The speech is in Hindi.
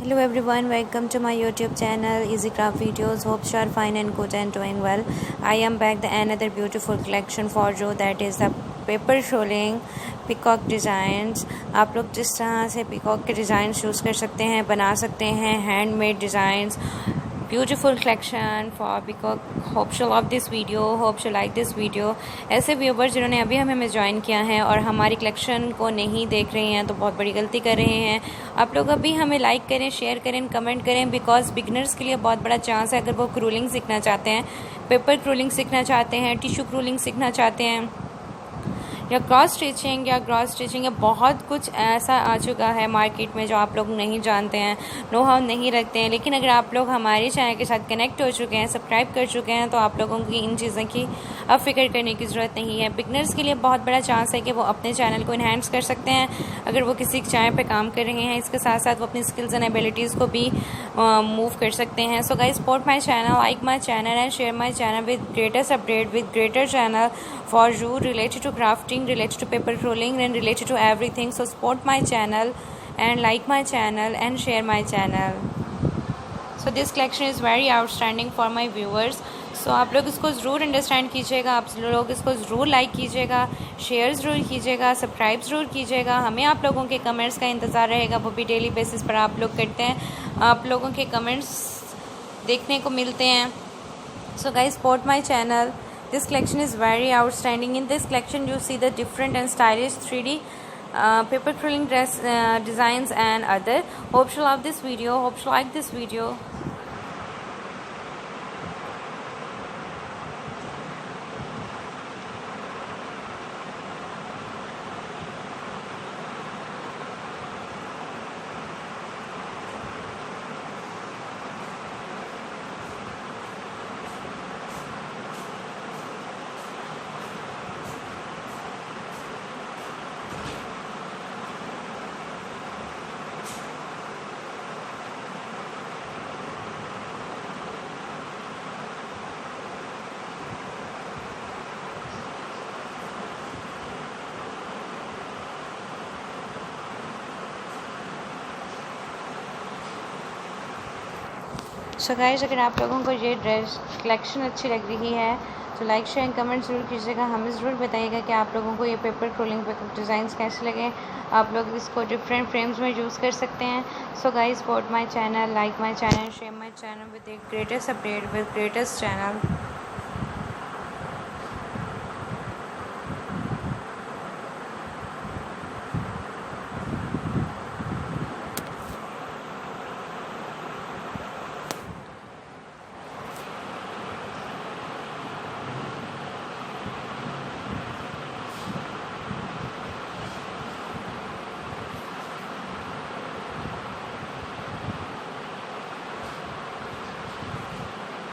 Hello everyone, welcome to my YouTube channel Easy Craft Videos. Hope you are fine and good and doing well. I am back with another beautiful collection for you, that is the paper rolling peacock designs. आप लोग जिस तरह से peacock के डिज़ाइन यूज़ कर सकते हैं, बना सकते हैं, handmade designs. Beautiful collection for peacock. Hope you love this video. Hope you like this video. ऐसे व्यूवर्स जिन्होंने अभी हमें ज्वाइन किया है और हमारी कलेक्शन को नहीं देख रहे हैं तो बहुत बड़ी गलती कर रहे हैं. आप लोग अभी हमें लाइक करें, शेयर करें, कमेंट करें, बिकॉज बिगनर्स के लिए बहुत बड़ा चांस है. अगर वो क्रूलिंग सीखना चाहते हैं, पेपर क्रूलिंग सीखना चाहते हैं, टिश्यू क्रूलिंग सीखना चाहते हैं, या क्रॉस स्टिचिंग या बहुत कुछ ऐसा आ चुका है मार्केट में जो आप लोग नहीं जानते हैं, नो हाउ नहीं रखते हैं. लेकिन अगर आप लोग हमारे चैनल के साथ कनेक्ट हो चुके हैं, सब्सक्राइब कर चुके हैं, तो आप लोगों की इन चीज़ों की अब फिक्र करने की ज़रूरत नहीं है. बिगनर्स के लिए बहुत बड़ा चांस है कि वो अपने चैनल को इन्हेंस कर सकते हैं अगर वो किसी चैनल पे काम कर रहे हैं. इसके साथ साथ वो अपनी स्किल्स एंड एबिलिटीज़ को भी मूव कर सकते हैं. So guys, support my channel, like my channel and share my channel with greatest update, with greater channel for you related to crafting, related to paper rolling and related to everything. So support my channel and like my channel and share my channel. So this collection is very outstanding for my viewers. So आप लोग इसको ज़रूर अंडरस्टैंड कीजिएगा, आप लोग इसको ज़रूर लाइक कीजिएगा, शेयर ज़रूर कीजिएगा, सब्सक्राइब ज़रूर कीजिएगा. हमें आप लोगों के कमेंट्स का इंतज़ार रहेगा, वो भी डेली बेसिस पर आप लोग करते हैं. आप लोगों के कमेंट्स देखने को मिलते हैं. So guys, support my channel. This collection is very outstanding. In this collection you see the different and stylish 3D paper quilling dress designs and other. Hope you love this video, hope you like this video. So guys, अगर आप लोगों को ये ड्रेस कलेक्शन अच्छी लग रही है तो लाइक शेयर कमेंट ज़रूर कीजिएगा. हमें ज़रूर बताइएगा कि आप लोगों को ये पेपर क्रोलिंग डिज़ाइंस कैसे लगे. आप लोग इसको डिफरेंट फ्रेम्स में यूज़ कर सकते हैं. So guys, support my channel, like my channel, share my channel with the greatest update, with greatest channel.